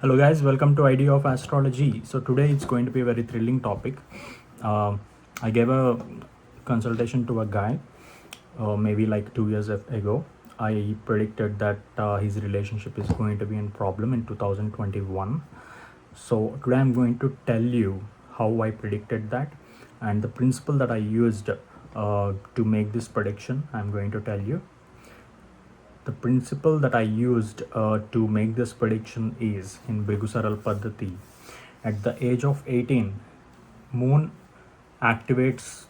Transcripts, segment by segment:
Hello guys, welcome to Idea of Astrology. So today it's going to be a very thrilling topic. I gave a consultation to a guy maybe like 2 years ago. I predicted that his relationship is going to be in problem in 2021. So today I'm going to tell you how I predicted that and the principle that I used to make this prediction. I'm going to tell you. The principle that I used to make this prediction is in Brighu Sarah paddati. At the age of 18, Moon activates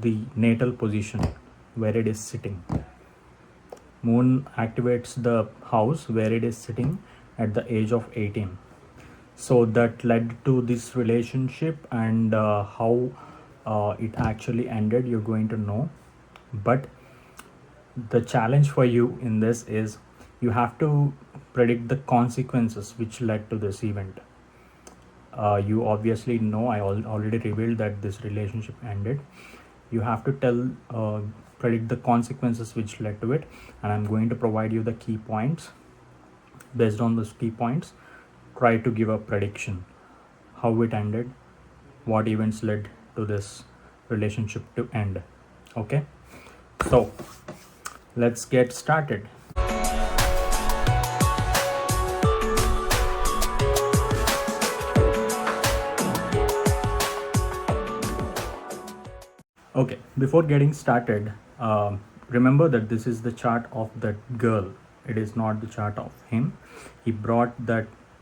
the natal position where it is sitting. Moon activates the house where it is sitting at the age of 18. So that led to this relationship and how it actually ended, you're going to know. But the challenge for you in this is you have to predict the consequences which led to this event. You obviously know I already revealed that this relationship ended. You have to predict the consequences which led to it, and I'm going to provide you the key points. Based on those key points, try to give a prediction how it ended, what events led to this relationship to end. Okay, so let's get started. Okay, before getting started, remember that this is the chart of that girl. It is not the chart of him. He brought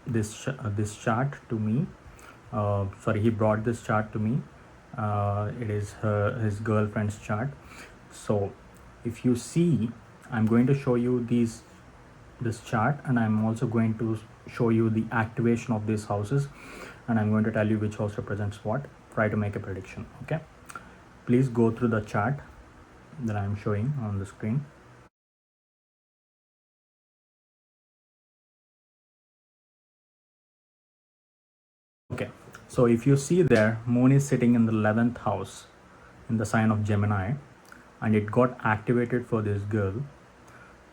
this chart to me. He brought this chart to me. It is his girlfriend's chart. So, if you see, I'm going to show you this chart, and I'm also going to show you the activation of these houses, and I'm going to tell you which house represents what. Try to make a prediction. Okay. Please go through the chart that I am showing on the screen. Okay, so if you see there, Moon is sitting in the 11th house in the sign of Gemini, and it got activated for this girl.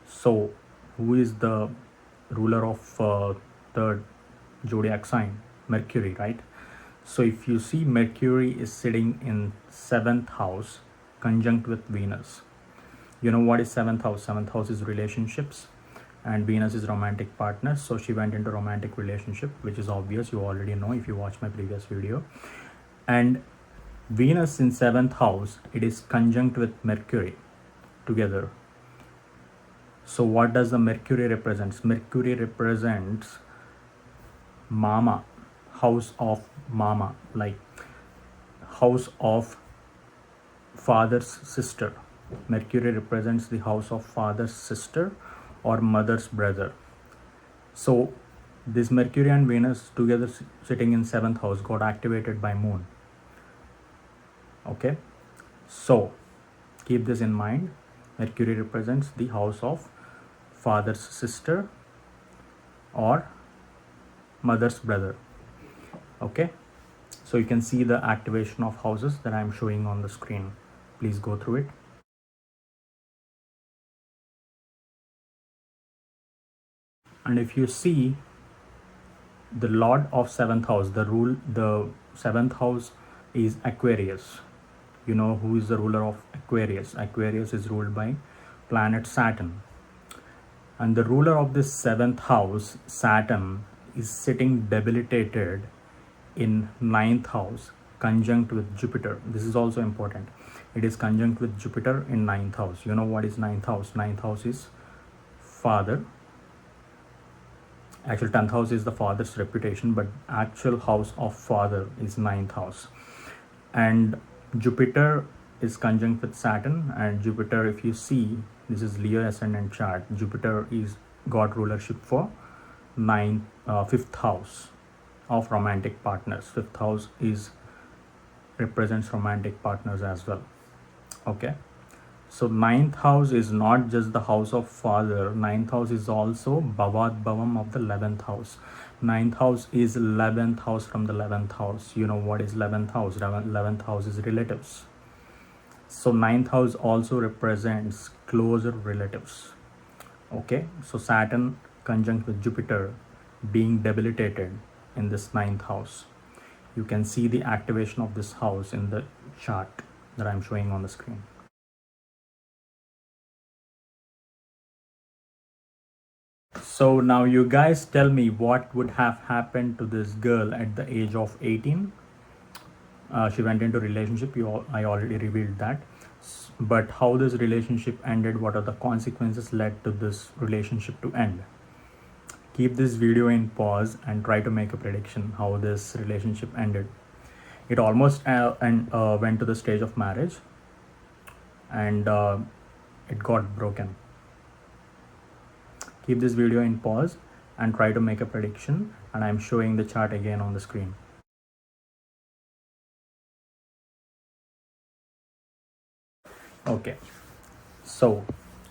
So, who is the ruler of the zodiac sign? Mercury, right? So if you see, Mercury is sitting in 7th house conjunct with Venus. You know what is 7th house? 7th house is relationships, and Venus is romantic partners. So she went into romantic relationship, which is obvious. You already know if you watch my previous video. And Venus in 7th house, it is conjunct with Mercury together. So what does the Mercury represents? Mercury represents Mama, house of Mama, like house of father's sister. Mercury represents the house of father's sister or mother's brother. So this Mercury and Venus together sitting in 7th house got activated by Moon. Okay, so keep this in mind. Mercury represents the house of father's sister or mother's brother. Okay, so you can see the activation of houses that I'm showing on the screen. Please go through it. And if you see, the lord of 7th house, the 7th house is Aquarius. You know who is the ruler of Aquarius? Aquarius is ruled by planet Saturn, and the ruler of this 7th house, Saturn, is sitting debilitated in 9th house conjunct with Jupiter. This is also important. It is conjunct with Jupiter in 9th house. You know what is 9th house? 9th house is father. Actually, 10th house is the father's reputation, but actual house of father is 9th house. And Jupiter is conjunct with Saturn, and Jupiter, if you see, this is Leo ascendant chart. Jupiter is got rulership for 5th house of romantic partners. 5th house is represents romantic partners as well. Okay, so 9th house is not just the house of father. 9th house is also Bhavad Bhavam of the 11th house. 9th house is 11th house from the 11th house. You know what is 11th house? 11th house is relatives. So 9th house also represents closer relatives. Okay, so Saturn conjunct with Jupiter being debilitated in this ninth house. You can see the activation of this house in the chart that I'm showing on the screen. So now you guys tell me what would have happened to this girl at the age of 18. She went into relationship. I already revealed that. But how this relationship ended, what are the consequences led to this relationship to end? Keep this video in pause and try to make a prediction how this relationship ended. It almost went to the stage of marriage, and it got broken. Keep this video in pause and try to make a prediction, and I'm showing the chart again on the screen. Okay, so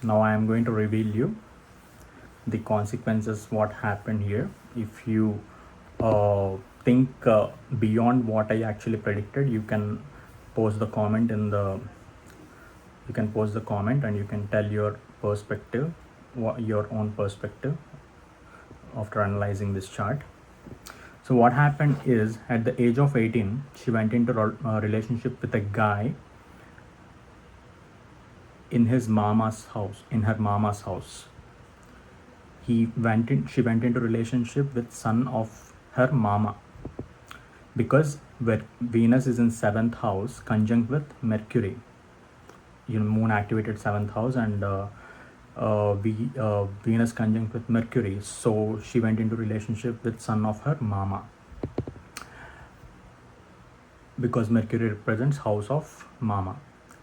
now I am going to reveal you the consequences, what happened here. If you think beyond what I actually predicted, you can post the comment and you can tell your perspective, your own perspective after analyzing this chart. So what happened is, at the age of 18, she went into a relationship with a guy in her mama's house. She went into relationship with son of her mama, because Venus is in 7th house conjunct with Mercury. Moon activated 7th house, and Venus conjunct with Mercury. So she went into relationship with son of her mama, because Mercury represents house of mama.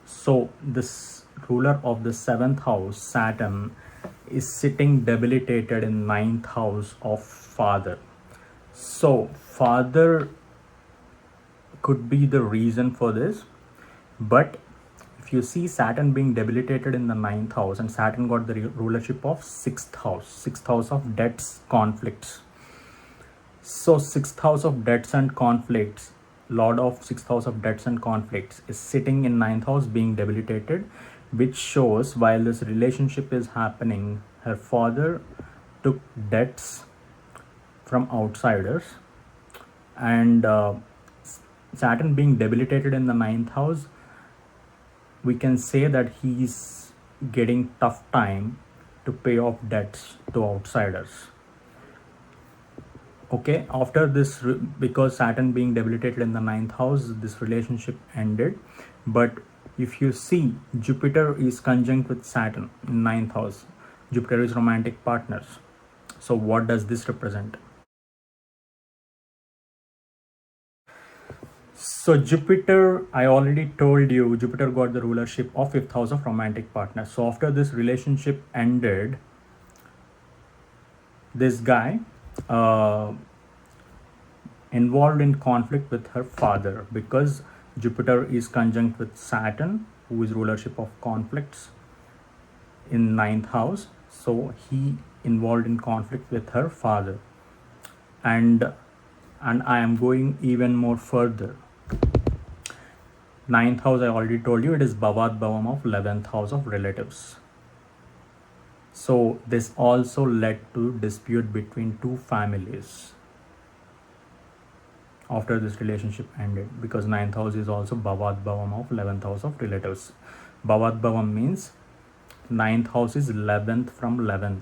So this ruler of the 7th house, Saturn, is sitting debilitated in 9th house of father. So father could be the reason for this, but if you see Saturn being debilitated in the 9th house, and Saturn got the rulership of 6th house of debts, conflicts. So 6th house of debts and conflicts, lord of 6th house of debts and conflicts, is sitting in 9th house being debilitated, which shows while this relationship is happening, her father took debts from outsiders, and Saturn being debilitated in the 9th house, we can say that he's getting tough time to pay off debts to outsiders. Okay, after this, because Saturn being debilitated in the 9th house, this relationship ended. But if you see, Jupiter is conjunct with Saturn in 9th house. Jupiter is romantic partners. So what does this represent? So Jupiter, I already told you, Jupiter got the rulership of 5th house of romantic partners. So after this relationship ended, this guy involved in conflict with her father, because Jupiter is conjunct with Saturn, who is rulership of conflicts in 9th house. So he involved in conflict with her father, and I am going even more further. 9th house, I already told you, it is Bhavad Bhavam of 11th house of relatives. So this also led to dispute between two families after this relationship ended, because 9th house is also Bhavad Bhavam of 11th house of relatives. Bhavad Bhavam means 9th house is 11th from 11th.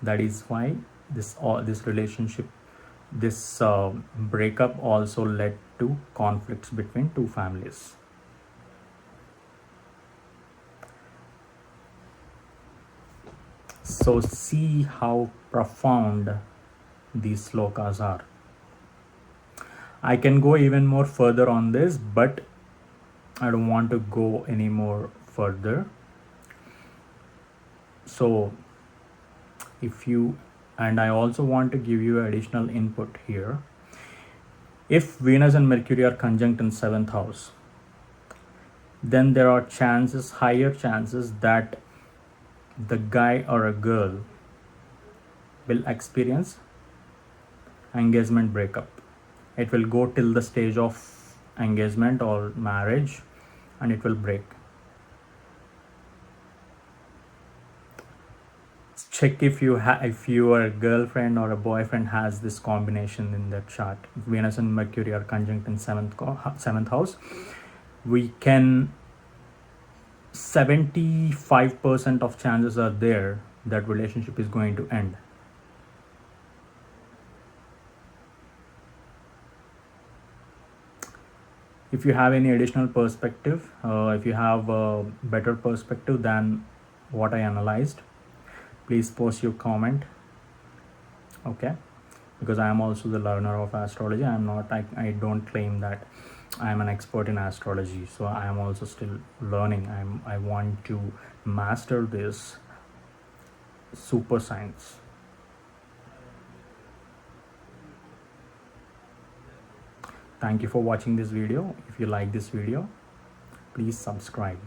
That is why this relationship, this breakup also led to conflicts between two families. So see how profound these slokas are. I can go even more further on this, but I don't want to go any more further. So and I also want to give you additional input here. If Venus and Mercury are conjunct in 7th house, then there are higher chances that the guy or a girl will experience engagement breakup. It will go till the stage of engagement or marriage, and it will break. check if your girlfriend or a boyfriend has this combination in their chart. Venus and Mercury are conjunct in seventh house. We can 75% of chances are there that relationship is going to end. If you have any additional perspective, if you have a better perspective than what I analyzed, please post your comment. Okay, because I am also the learner of astrology. I don't claim that I am an expert in astrology, so I am also still learning. I want to master this super science. Thank you for watching this video. If you like this video, please subscribe.